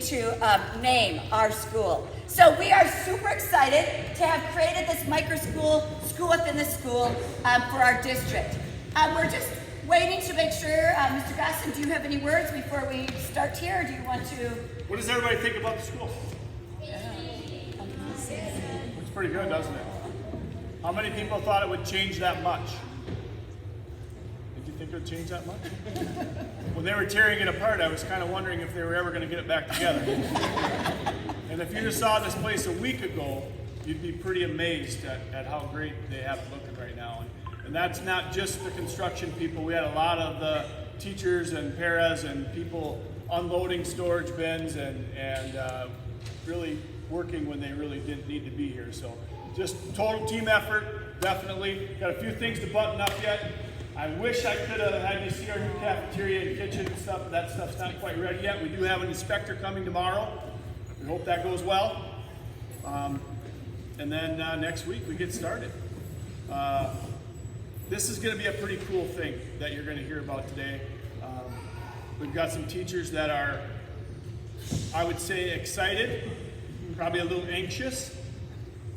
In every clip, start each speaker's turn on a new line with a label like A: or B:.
A: to name our school. So we are super excited to have created this micro school within the school for our district. We're just waiting to make sure, Mr. Gosson, do you have any words before we start here, or do you want to?
B: What does everybody think about the school? Looks pretty good, doesn't it? How many people thought it would change that much? Did you think it would change that much? When they were tearing it apart, I was kind of wondering if they were ever going to get it back together. And if you just saw this place a week ago, you'd be pretty amazed at how great they have it looking right now. And that's not just the construction people. We had a lot of the teachers and paras and people unloading storage bins and really working when they really didn't need to be here. So just total team effort, definitely. Got a few things to button up yet. I wish I could have had you see our new cafeteria and kitchen and stuff, but that stuff's not quite ready yet. We do have an inspector coming tomorrow. We hope that goes well. And then next week we get started. This is going to be a pretty cool thing that you're going to hear about today. We've got some teachers that are, I would say, excited, probably a little anxious,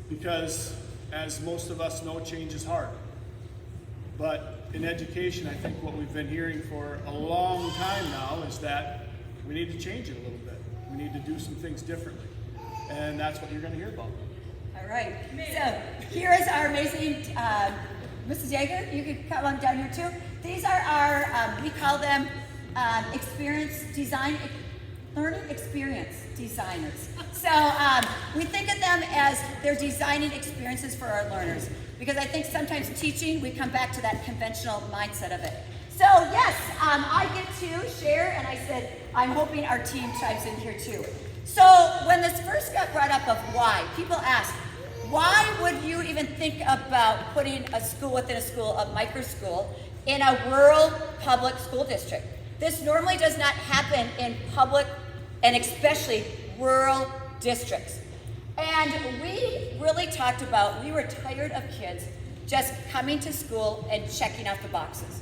B: because as most of us know, change is hard. But in education, I think what we've been hearing for a long time now is that we need to change it a little bit. We need to do some things differently. And that's what you're going to hear about.
A: All right. So here is our amazing Mrs. Yeager. You can come on down here too. These are our, we call them learning experience designers. So we think of them as they're designing experiences for our learners, because I think sometimes teaching, we come back to that conventional mindset of it. So yes, I get to share, and I said, I'm hoping our team chimes in here too. So when this first got brought up of why, people ask, why would you even think about putting a school within a school, a micro school, in a rural public school district? This normally does not happen in public and especially rural districts. And we really talked about, we were tired of kids just coming to school and checking out the boxes.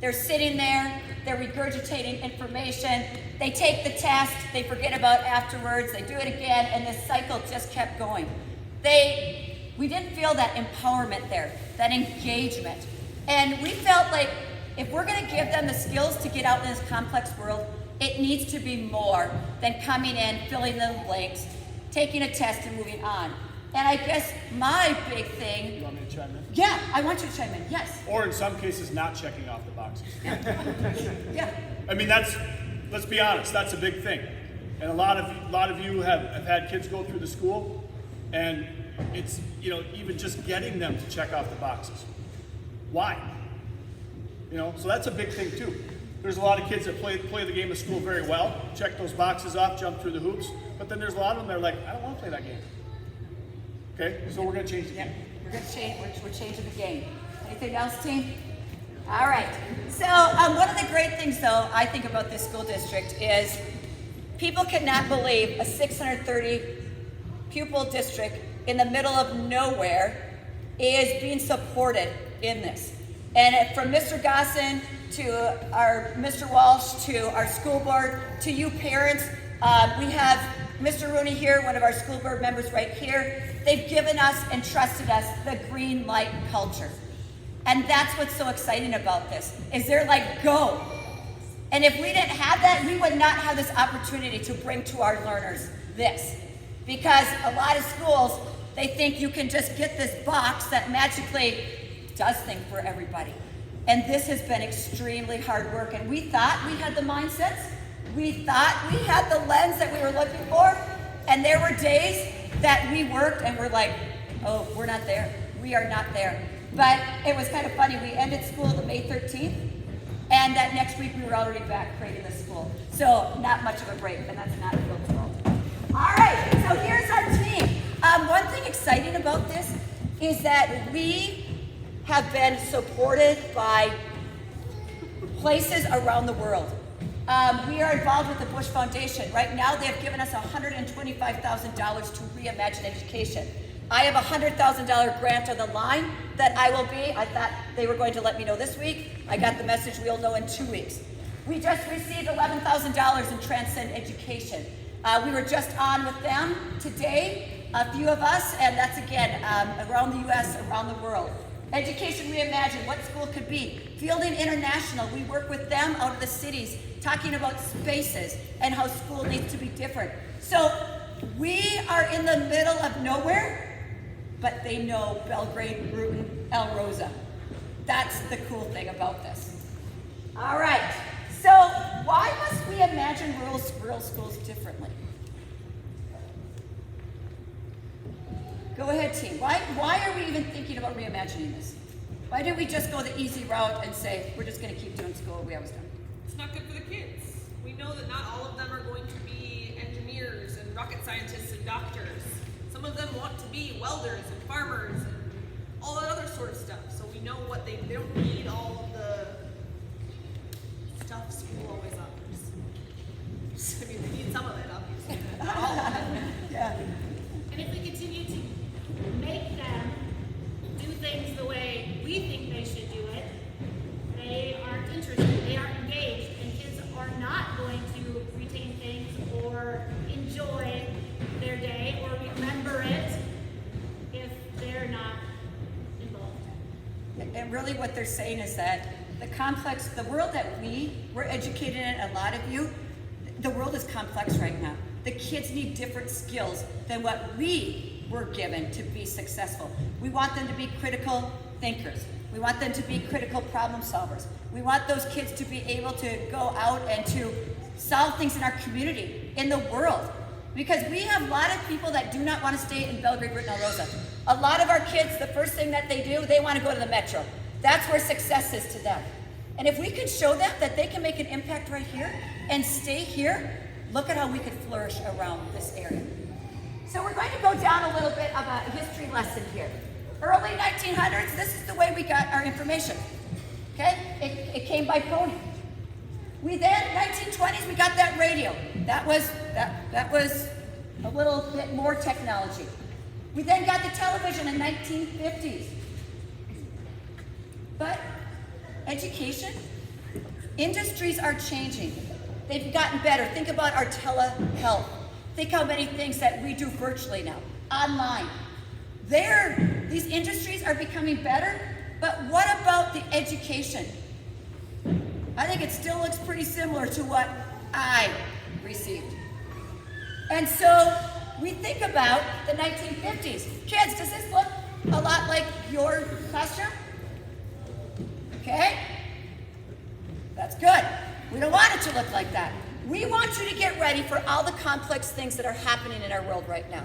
A: They're sitting there, they're regurgitating information, they take the test, they forget about afterwards, they do it again, and this cycle just kept going. We didn't feel that empowerment there, that engagement. And we felt like if we're gonna give them the skills to get out in this complex world, it needs to be more than coming in, filling the blanks, taking a test and moving on. And I guess my big thing...
B: You want me to chime in?
A: Yeah, I want you to chime in, yes.
B: Or in some cases, not checking off the boxes.
A: Yeah.
B: I mean, let's be honest, that's a big thing. And a lot of you have had kids go through the school, and it's, even just getting them to check off the boxes. Why? So that's a big thing too. There's a lot of kids that play the game of school very well, check those boxes off, jump through the hoops, but then there's a lot of them that are like, I don't want to play that game. Okay, so we're going to change the game.
A: We're going to change. We're changing the game. Anything else, team? All right. So one of the great things, though, I think about this school district is people cannot believe a 630 pupil district in the middle of nowhere is being supported in this. And from Mr. Gosson to our Mr. Walsh to our school board to you parents, we have Mr. Rooney here, one of our school board members right here. They've given us and trusted us the green light culture. And that's what's so exciting about this, is they're like, go. And if we didn't have that, we would not have this opportunity to bring to our learners this. Because a lot of schools, they think you can just get this box that magically does things for everybody. And this has been extremely hard work. And we thought we had the mindsets. We thought we had the lens that we were looking for. And there were days that we worked and we're like, oh, we're not there. We are not there. But it was kind of funny. We ended school the May 13th. And that next week we were already back creating the school. So not much of a break, and that's not Phil's fault. All right, so here's our team. One thing exciting about this is that we have been supported by places around the world. We are involved with the Bush Foundation. Right now, they have given us $125,000 to reimagine education. I have a $100,000 grant on the line that I thought they were going to let me know this week. I got the message we'll know in 2 weeks. We just received $11,000 in Transcend Education. We were just on with them today, a few of us, and that's again around the U.S., around the world. Education Reimagined, what school could be. Fielding International, we work with them out of the cities, talking about spaces and how school needs to be different. So we are in the middle of nowhere, but they know Belgrade, Bruton, El Rosa. That's the cool thing about this. All right, so why must we imagine rural schools differently? Go ahead, team. Why are we even thinking about reimagining this? Why didn't we just go the easy route and say, we're just going to keep doing school we always done?
C: It's not good for the kids. We know that not all of them are going to be engineers and rocket scientists and doctors. Some of them want to be welders and farmers and all that other sort of stuff. So we know what they don't need all of the stuff school always offers. I mean, they need some of it, obviously, but not all of it.
A: Yeah.
D: And if we continue to make them do things the way we think they should do it, they aren't interested, they aren't engaged, and kids are not going to retain things or enjoy their day or remember it if they're not involved.
A: And really what they're saying is that the world that we're educated in, a lot of you, the world is complex right now. The kids need different skills than what we were given to be successful. We want them to be critical thinkers. We want them to be critical problem solvers. We want those kids to be able to go out and to solve things in our community, in the world. Because we have a lot of people that do not want to stay in Belgrade, Bruton, El Rosa. A lot of our kids, the first thing that they do, they want to go to the metro. That's where success is to them. And if we can show them that they can make an impact right here and stay here, look at how we could flourish around this area. So we're going to go down a little bit of a history lesson here. Early 1900s, this is the way we got our information. Okay? It came by pony. We then, 1920s, we got that radio. That was a little bit more technology. We then got the television in 1950s. But education, industries are changing. They've gotten better. Think about our telehealth. Think how many things that we do virtually now, online. These industries are becoming better, but what about the education? I think it still looks pretty similar to what I received. And so we think about the 1950s. Kids, does this look a lot like your classroom? Okay? That's good. We don't want it to look like that. We want you to get ready for all the complex things that are happening in our world right now.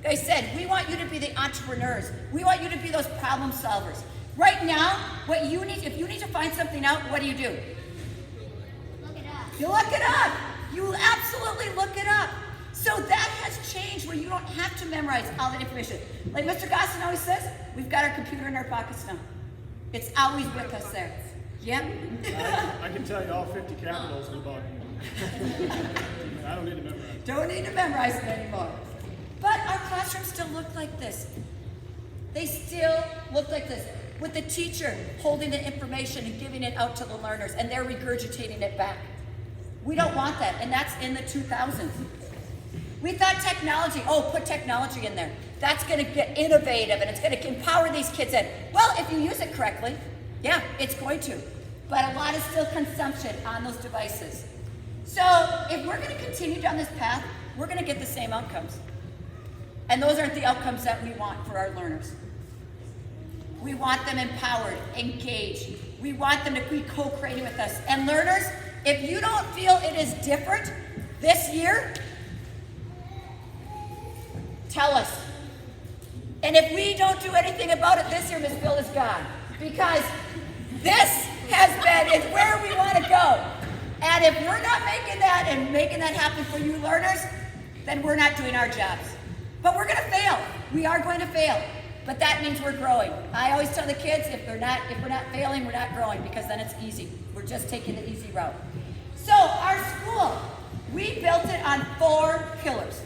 A: Like I said, we want you to be the entrepreneurs. We want you to be those problem solvers. Right now, what you need, if you need to find something out, what do?
D: Look it up.
A: You look it up. You absolutely look it up. So that has changed where you don't have to memorize all the information. Like Mr. Gosson always says, we've got our computer in our pockets now. It's always with us there. Yep.
B: I can tell you all 50 capitals in about. I don't need to memorize.
A: Don't need to memorize it anymore. But our classrooms still look like this. They still look like this, with the teacher holding the information and giving it out to the learners, and they're regurgitating it back. We don't want that, and that's in the 2000s. We thought technology, put technology in there. That's going to get innovative, and it's going to empower these kids in. Well, if you use it correctly, yeah, it's going to. But a lot is still consumption on those devices. So if we're going to continue down this path, we're going to get the same outcomes. And those aren't the outcomes that we want for our learners. We want them empowered, engaged. We want them to be co-creating with us. And learners, if you don't feel it is different this year, tell us. And if we don't do anything about it this year, Ms. Bill is gone. Because this has been, is where we want to go. And if we're not making that and making that happen for you learners, then we're not doing our jobs. But we're going to fail. We are going to fail. But that means we're growing. I always tell the kids, if we're not failing, we're not growing, because then it's easy. We're just taking the easy route. So our school, we built it on 4 pillars.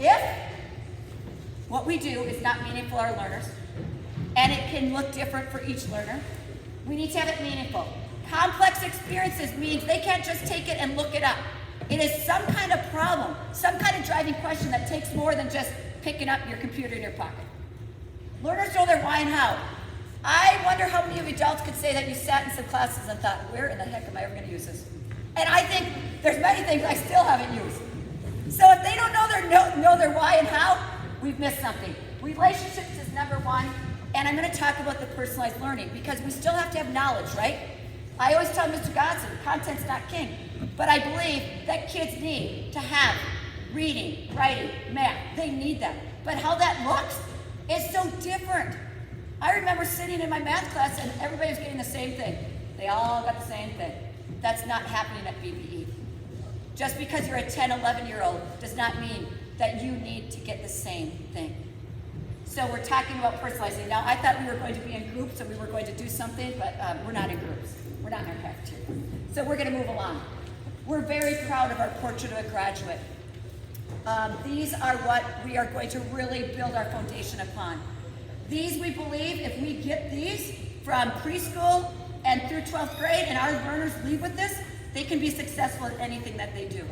A: If what we do is not meaningful to our learners, and it can look different for each learner, we need to have it meaningful. Complex experiences means they can't just take it and look it up. It is some kind of problem, some kind of driving question that takes more than just picking up your computer in your pocket. Learners know their why and how. I wonder how many of you adults could say that you sat in some classes and thought, where in the heck am I ever going to use this? And I think there's many things I still haven't used. So if they don't know their why and how, we've missed something. Relationships is number one, and I'm going to talk about the personalized learning because we still have to have knowledge, right? I always tell Mr. Godson, content's not king, but I believe that kids need to have reading, writing, math. They need that. But how that looks is so different. I remember sitting in my math class and everybody was getting the same thing. They all got the same thing. That's not happening at BBE. Just because you're a 10, 11-year-old does not mean that you need to get the same thing. So we're talking about personalizing. Now, I thought we were going to be in groups and we were going to do something, but we're not in groups. We're not in our cafeteria. So we're going to move along. We're very proud of our Portrait of a Graduate. These are what we are going to really build our foundation upon. These, we believe, if we get these from preschool and through 12th grade and our learners leave with this, they can be successful at anything that they do.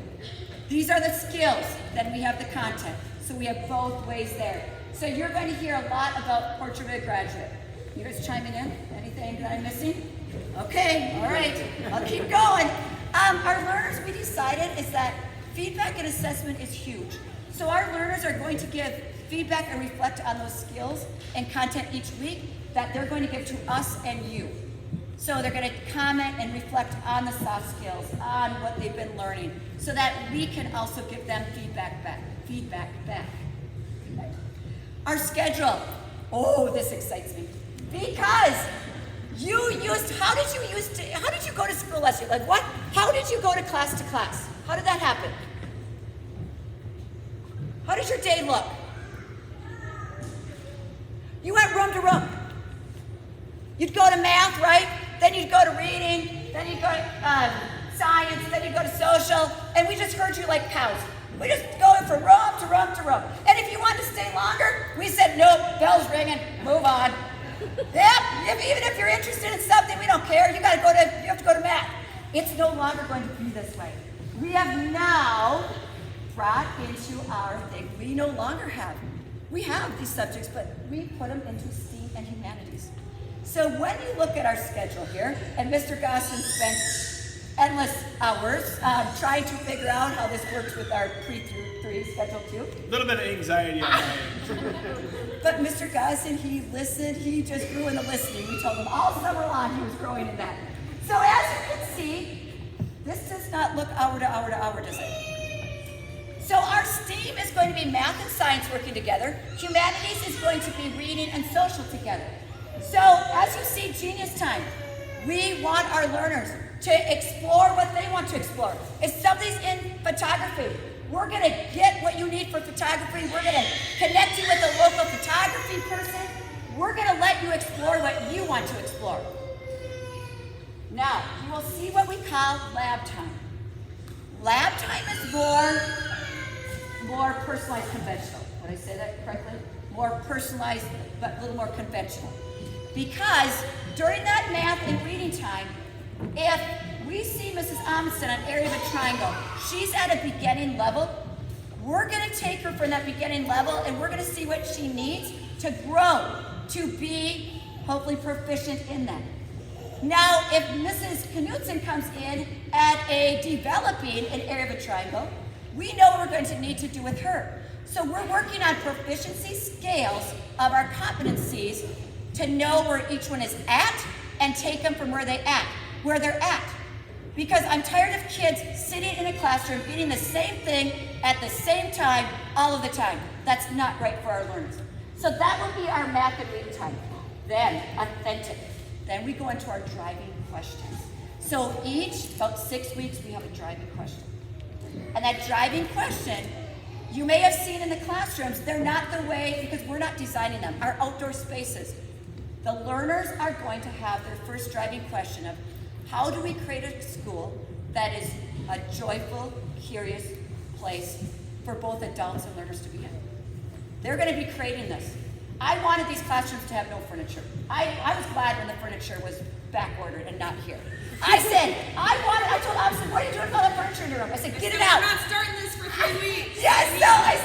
A: These are the skills, then we have the content. So we have both ways there. So you're going to hear a lot about Portrait of a Graduate. You guys chiming in? Anything that I'm missing? Okay, all right, I'll keep going. Our learners, we decided, is that feedback and assessment is huge. So our learners are going to give feedback and reflect on those skills and content each week that they're going to give to us and you. So they're going to comment and reflect on the soft skills, on what they've been learning, so that we can also give them feedback back. Our schedule. Oh, this excites me. Because how did you go to school last year? Like what? How did you go to class? How did that happen? How did your day look? You went room to room. You'd go to math, right? Then you'd go to reading, then you'd go to science, then you'd go to social, and we just heard you like cows. We just going from room to room to room. And if you wanted to stay longer, we said, nope, bell's ringing, move on. Yep, even if you're interested in something, we don't care. You have to go to math. It's no longer going to be this way. We have now brought into our thing. We no longer have. We have these subjects, but we put them into STEAM and humanities. So when you look at our schedule here, and Mr. Gosson spent endless hours trying to figure out how this works with our pre-3 schedule too.
B: A little bit of anxiety on my end.
A: But Mr. Gosson, he listened, he just grew in the listening. We told him all summer long he was growing in that. So as you can see, this does not look hour to hour to hour, does it? So our STEAM is going to be math and science working together. Humanities is going to be reading and social together. So as you see, Genius Time, we want our learners to explore what they want to explore. If somebody's in photography, we're going to get what you need for photography. We're going to connect you with a local photography person. We're going to let you explore what you want to explore. Now, you will see what we call lab time. Lab time is more personalized, conventional. Did I say that correctly? More personalized, but a little more conventional. Because during that math and reading time, if we see Mrs. Amundsen on area of a triangle, she's at a beginning level, we're going to take her from that beginning level and we're going to see what she needs to grow, to be hopefully proficient in that. Now, if Mrs. Knudsen comes in at a developing an area of a triangle, we know what we're going to need to do with her. So we're working on proficiency scales of our competencies to know where each one is at and take them from where they're at. Because I'm tired of kids sitting in a classroom eating the same thing at the same time all of the time. That's not right for our learners. So that will be our math and reading time. Then, authentic. Then we go into our driving questions. So about 6 weeks, we have a driving question. And that driving question, you may have seen in the classrooms, they're not the way, because we're not designing them, our outdoor spaces. The learners are going to have their first driving question of, how do we create a school that is a joyful, curious place for both adults and learners to be in? They're going to be creating this. I wanted these classrooms to have no furniture. I was glad when the furniture was back ordered and not here. I told Austin, what are you doing with all that furniture in your room? I said, get it out.
C: We're not starting this for 3 weeks.
A: Yes,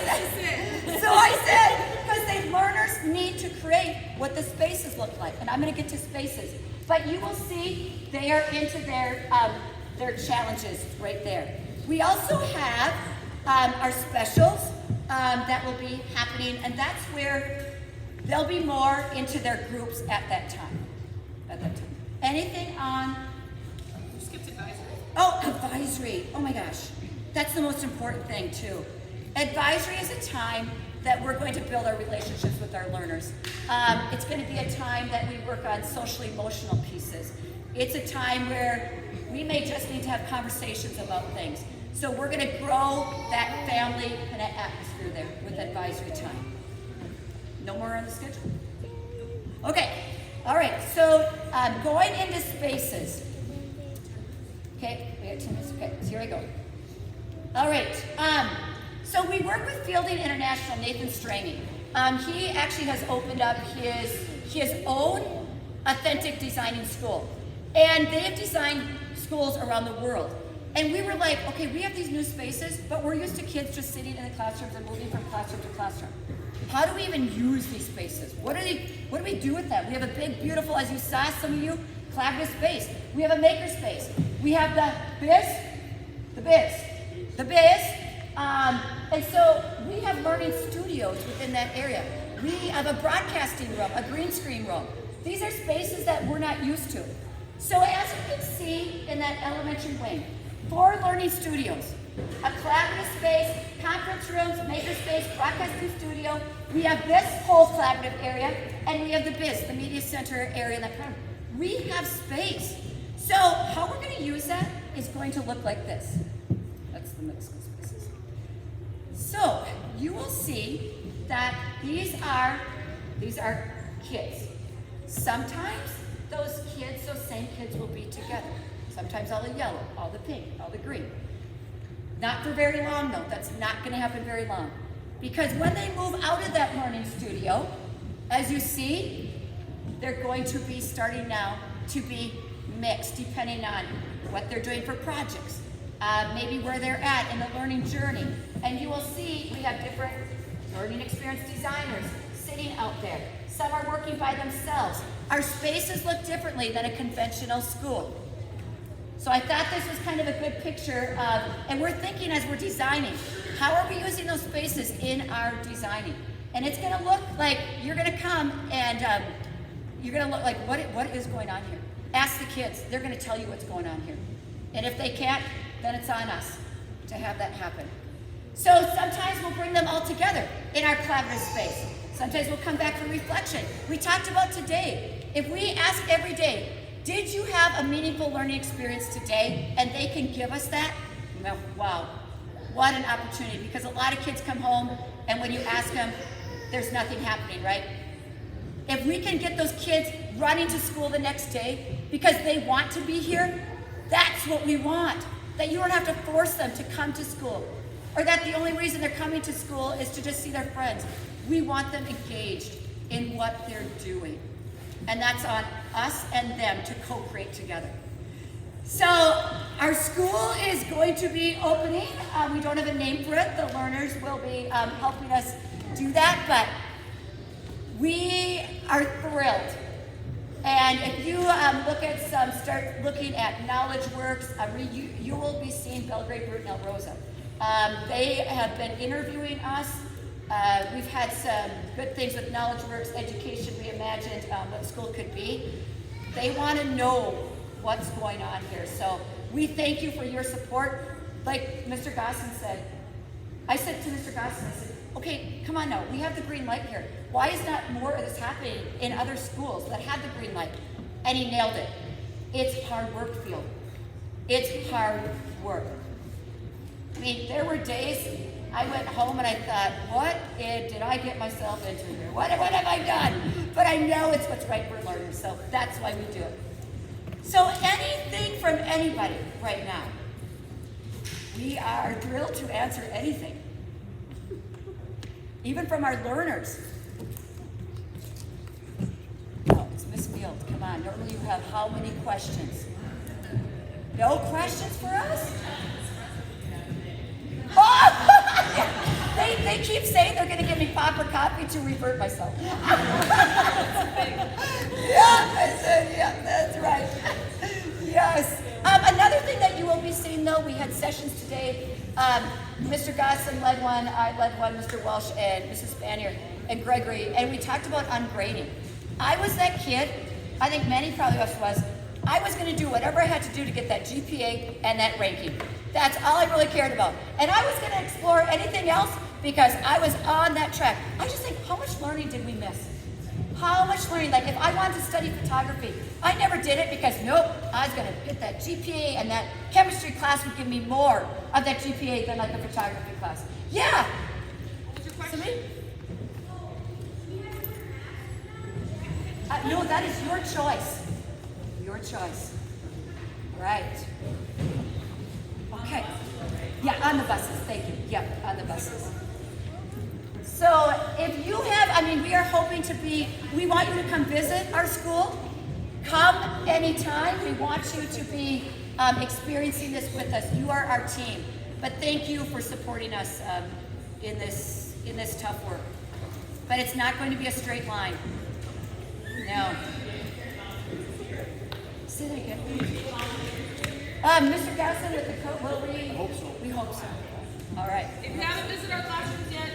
C: This is it.
A: so I said, because the learners need to create what the spaces look like. And I'm going to get to spaces. But you will see they are into their challenges right there. We also have our specials that will be happening, and that's where they'll be more into their groups at that time. Anything on?
C: You skipped advisory.
A: Oh, advisory. Oh my gosh. That's the most important thing too. Advisory is a time that we're going to build our relationships with our learners. It's going to be a time that we work on social emotional pieces. It's a time where we may just need to have conversations about things. So we're going to grow that family kind of atmosphere there with advisory time. No more on the schedule? Okay. All right. So going into spaces. Okay, we got 2 minutes. Okay, so here I go. All right. So we work with Fielding International, Nathan Strangey. He actually has opened up his own authentic designing school. And they have designed schools around the world. And we were like, okay, we have these new spaces, but we're used to kids just sitting in the classrooms and moving from classroom to classroom. How do we even use these spaces? What do we do with them? We have a big, beautiful, as you saw, some of you, collaborative space. We have a maker space. We have the biz. And so we have learning studios within that area. We have a broadcasting room, a green screen room. These are spaces that we're not used to. So as you can see in that elementary wing, 4 learning studios, a collaborative space, conference rooms, maker space, broadcasting studio. We have this whole collaborative area, and we have the biz, the media center area in that part. We have space. So how we're going to use that is going to look like this. That's the middle school spaces. So you will see that these are kids. Sometimes those same kids will be together. Sometimes all the yellow, all the pink, all the green. Not for very long though. That's not going to happen very long. Because when they move out of that learning studio, as you see, they're going to be starting now to be mixed depending on what they're doing for projects, maybe where they're at in the learning journey. And you will see we have different learning experience designers sitting out there. Some are working by themselves. Our spaces look differently than a conventional school. So I thought this was kind of a good picture of, and we're thinking as we're designing, how are we using those spaces in our designing? And it's going to look like you're going to come and you're going to look like, what is going on here? Ask the kids. They're going to tell you what's going on here. And if they can't, then it's on us to have that happen. So sometimes we'll bring them all together in our collaborative space. Sometimes we'll come back for reflection. We talked about today. If we ask every day, did you have a meaningful learning experience today? And they can give us that. Well, wow, what an opportunity. Because a lot of kids come home and when you ask them, there's nothing happening, right? If we can get those kids running to school the next day because they want to be here, that's what we want. That you don't have to force them to come to school. Or that the only reason they're coming to school is to just see their friends. We want them engaged in what they're doing. And that's on us and them to co-create together. So our school is going to be opening. We don't have a name for it. The learners will be helping us do that, but we are thrilled. And if you start looking at KnowledgeWorks, you will be seeing Belgrade Root and El Rosa. They have been interviewing us. We've had some good things with KnowledgeWorks Education Reimagined, what the school could be. They want to know what's going on here. So we thank you for your support. Like Mr. Gosson said, I said to Mr. Gosson, I said, okay, come on now, we have the green light here. Why is not more of this happening in other schools that have the green light? And he nailed it. It's hard work, Field. It's hard work. I mean, there were days I went home and I thought, what did I get myself into here? What have I done? But I know it's what's right for learners, so that's why we do it. So anything from anybody right now? We are thrilled to answer anything. Even from our learners. Oh, it's Miss Field, come on. Normally you have how many questions? No questions for us? Oh! they keep saying they're going to give me proper copy to revert myself. Yeah, I said, yeah, that's right. Yes. Another thing that you will be seeing, though, we had sessions today. Mr. Gosselin led one, I led one, Mr. Welsh and Mrs. Spanier and Gregory, and we talked about ungrading. I was that kid, I think many probably of us was, I was going to do whatever I had to do to get that GPA and that ranking. That's all I really cared about. And I was going to explore anything else because I was on that track. I just think, how much learning did we miss? How much learning? Like, if I wanted to study photography, I never did it because, nope, I was going to hit that GPA, and that chemistry class would give me more of that GPA than like a photography class. Yeah.
C: What was your question?
A: Somebody? No, that is your choice. Your choice. Right. Okay. Yeah, on the buses. Thank you. Yep, on the buses. So if you have, I mean, we are hoping to be, we want you to come visit our school. Come anytime. We want you to be experiencing this with us. You are our team. But thank you for supporting us in this tough work. But it's not going to be a straight line. No. Say that again. Mr. Gosselin with the code, will we?
B: I hope so.
A: We hope so. All right.
C: If you haven't visited our classrooms yet,